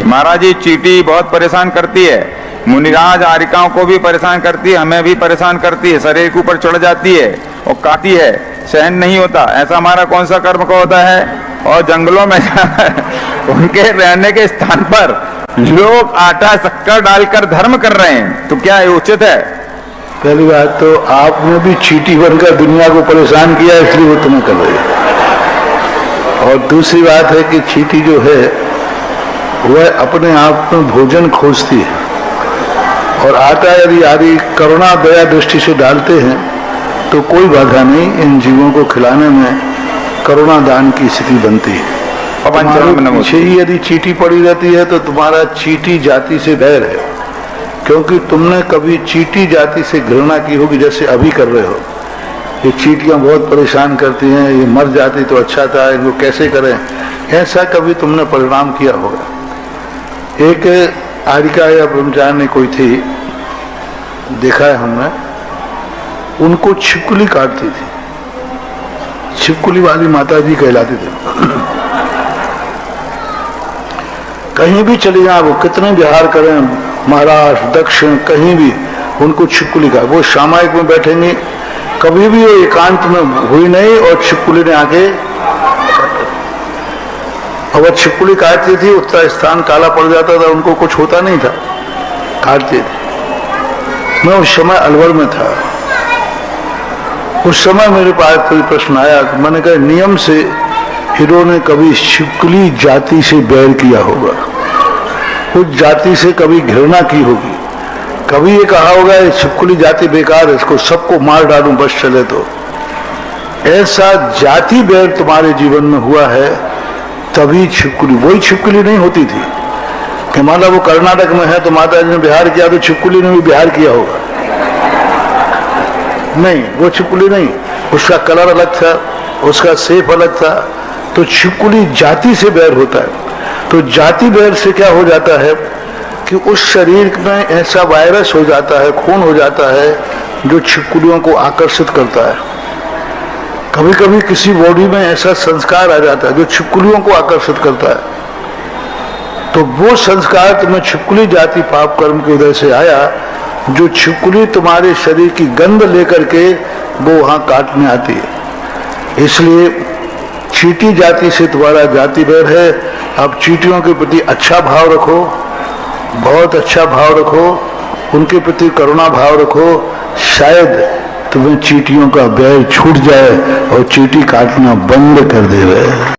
महाराज जी चींटी बहुत परेशान करती है, मुनिराज आरिकाओं को भी परेशान करती है, हमें भी परेशान करती है, शरीर के ऊपर चढ़ जाती है और काटती है, सहन नहीं होता। ऐसा हमारा कौन सा कर्म का होता है? और जंगलों में उनके रहने के स्थान पर लोग आटा शक्कर डालकर धर्म कर रहे हैं, तो क्या ये उचित है? पहली बात तो आपने भी चींटी बनकर दुनिया को परेशान किया, इसलिए वो तुम्हें कर रही है। और दूसरी बात है कि चींटी जो है वह अपने आप में भोजन खोजती है, और आटा यदि आदि करुणा दया दृष्टि से डालते हैं तो कोई बाधा नहीं, इन जीवों को खिलाने में करुणा दान की स्थिति बनती है। पीछे ही यदि चींटी पड़ी रहती है तो तुम्हारा चींटी जाति से बैर है, क्योंकि तुमने कभी चींटी जाति से घृणा की होगी, जैसे अभी कर रहे हो। ये चींटियां बहुत परेशान करती हैं, ये मर जाती तो अच्छा था, इनको कैसे करें, ऐसा कभी तुमने परिणाम किया होगा। एक आरिका या ब्रह्मचारिणी कोई थी, देखा है हमने, उनको छिपकली काटती थी, छिपकली वाली माता जी कहलाती थी। कहीं भी चली जाए, वो कितने विहार करें, महाराष्ट्र दक्षिण कहीं भी, उनको छिपकली का, वो सामायिक में बैठेंगे, कभी भी वो एकांत में हुई नहीं और छिपकली ने आके, और वह छिपकली काटती थी, उसका स्थान काला पड़ जाता था, उनको कुछ होता नहीं था, काटती थी। मैं उस समय अलवर में था, उस समय मेरे पास कोई प्रश्न आया, मैंने कहा नियम से इन्होंने कभी छिपकली जाति से बैर किया होगा, उस जाति से कभी घृणा की होगी, कभी ये कहा होगा ये छिपकली जाति बेकार है, इसको सबको मार डालूं बस चले। तो ऐसा जाति बैर तुम्हारे जीवन में हुआ है, तभी छिपकली, वही छिपकली नहीं होती थी कि मान लो वो कर्नाटक में है तो माता जी ने बिहार किया तो छिपकली ने भी बिहार किया होगा, नहीं, वो छिपकली नहीं, उसका कलर अलग था, उसका शेप अलग था। तो छिपकली जाति से बैर होता है। तो जाति बैर से क्या हो जाता है कि उस शरीर में ऐसा वायरस हो जाता है, खून हो जाता है, जो छिपकलियों को आकर्षित करता है। कभी कभी किसी बॉडी में ऐसा संस्कार आ जाता है जो छिपकलियों को आकर्षित करता है, तो वो संस्कार तुम्हें छिपकली जाति पाप कर्म के उदय से आया, जो छिपकली तुम्हारे शरीर की गंध लेकर के वो वहां काटने आती है। इसलिए चींटी जाति से तुम्हारा जाति बैर है। अब चींटियों के प्रति अच्छा भाव रखो, बहुत अच्छा भाव रखो, उनके प्रति करुणा भाव रखो, शायद तुम्हें चींटियों का बैर छूट जाए और चींटी काटना बंद कर दे।